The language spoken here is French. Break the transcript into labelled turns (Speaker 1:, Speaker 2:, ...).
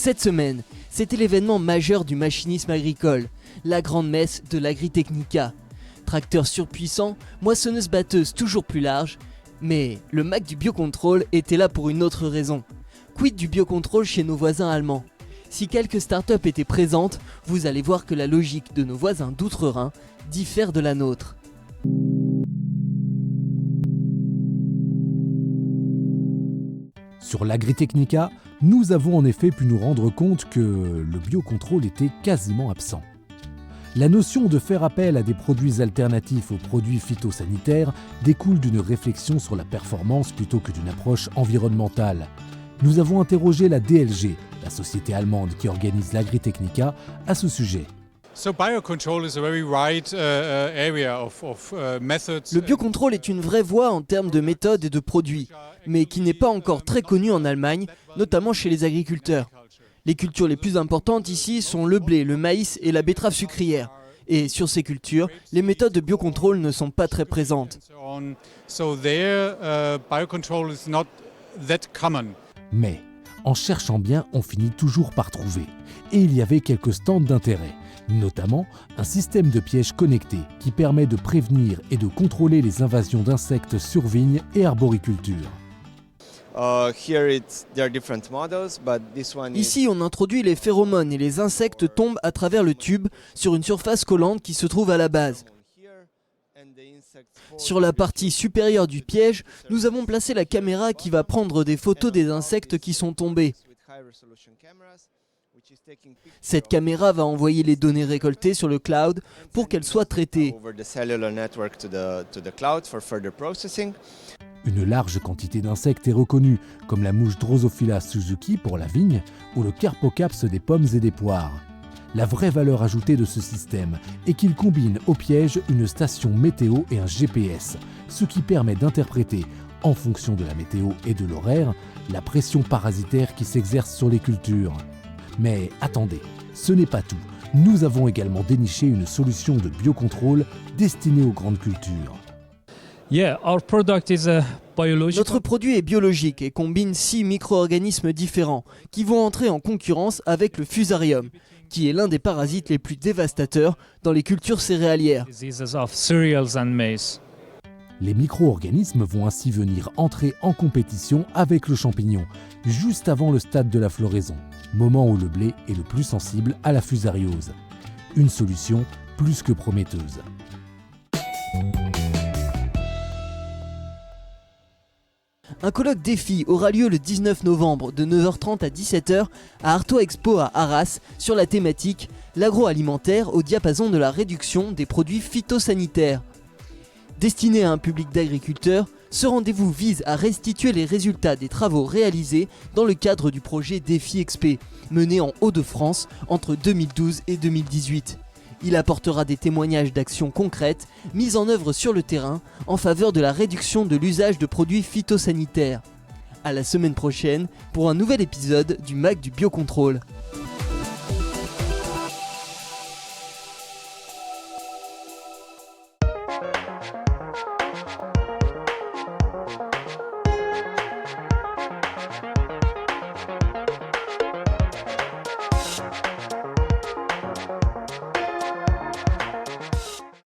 Speaker 1: Cette semaine, c'était l'événement majeur du machinisme agricole, la grande messe de l'Agritechnica. Tracteurs surpuissants, moissonneuses-batteuses toujours plus larges, mais le Mac du biocontrôle était là pour une autre raison. Quid du biocontrôle chez nos voisins allemands? Si quelques startups étaient présentes, vous allez voir que la logique de nos voisins d'outre-Rhin diffère de la nôtre.
Speaker 2: Sur l'Agritechnica, nous avons en effet pu nous rendre compte que le biocontrôle était quasiment absent. La notion de faire appel à des produits alternatifs aux produits phytosanitaires découle d'une réflexion sur la performance plutôt que d'une approche environnementale. Nous avons interrogé la DLG, la société allemande qui organise l'Agritechnica, à ce sujet.
Speaker 1: Le biocontrôle est une vraie voie en termes de méthodes et de produits, mais qui n'est pas encore très connue en Allemagne, notamment chez les agriculteurs. Les cultures les plus importantes ici sont le blé, le maïs et la betterave sucrière. Et sur ces cultures, les méthodes de biocontrôle ne sont pas très présentes.
Speaker 2: Mais, en cherchant bien, on finit toujours par trouver. Et il y avait quelques stands d'intérêt, notamment un système de pièges connectés qui permet de prévenir et de contrôler les invasions d'insectes sur vignes et arboriculture.
Speaker 1: Ici, on introduit les phéromones et les insectes tombent à travers le tube sur une surface collante qui se trouve à la base. Sur la partie supérieure du piège, nous avons placé la caméra qui va prendre des photos des insectes qui sont tombés. Cette caméra va envoyer les données récoltées sur le cloud pour qu'elles soient traitées.
Speaker 2: Une large quantité d'insectes est reconnue, comme la mouche Drosophila suzuki pour la vigne ou le Carpocaps des pommes et des poires. La vraie valeur ajoutée de ce système est qu'il combine au piège une station météo et un GPS, ce qui permet d'interpréter, en fonction de la météo et de l'horaire, la pression parasitaire qui s'exerce sur les cultures. Mais attendez, ce n'est pas tout. Nous avons également déniché une solution de biocontrôle destinée aux grandes cultures.
Speaker 1: Notre produit est biologique et combine 6 micro-organismes différents qui vont entrer en concurrence avec le fusarium, qui est l'un des parasites les plus dévastateurs dans les cultures céréalières.
Speaker 2: Les micro-organismes vont ainsi venir entrer en compétition avec le champignon, juste avant le stade de la floraison, moment où le blé est le plus sensible à la fusariose. Une solution plus que prometteuse.
Speaker 1: Un colloque défi aura lieu le 19 novembre de 9h30 à 17h à Artois Expo à Arras sur la thématique « L'agroalimentaire au diapason de la réduction des produits phytosanitaires ». Destiné à un public d'agriculteurs, ce rendez-vous vise à restituer les résultats des travaux réalisés dans le cadre du projet Défi XP, mené en Hauts-de-France entre 2012 et 2018. Il apportera des témoignages d'actions concrètes mises en œuvre sur le terrain en faveur de la réduction de l'usage de produits phytosanitaires. À la semaine prochaine pour un nouvel épisode du Mac du biocontrôle.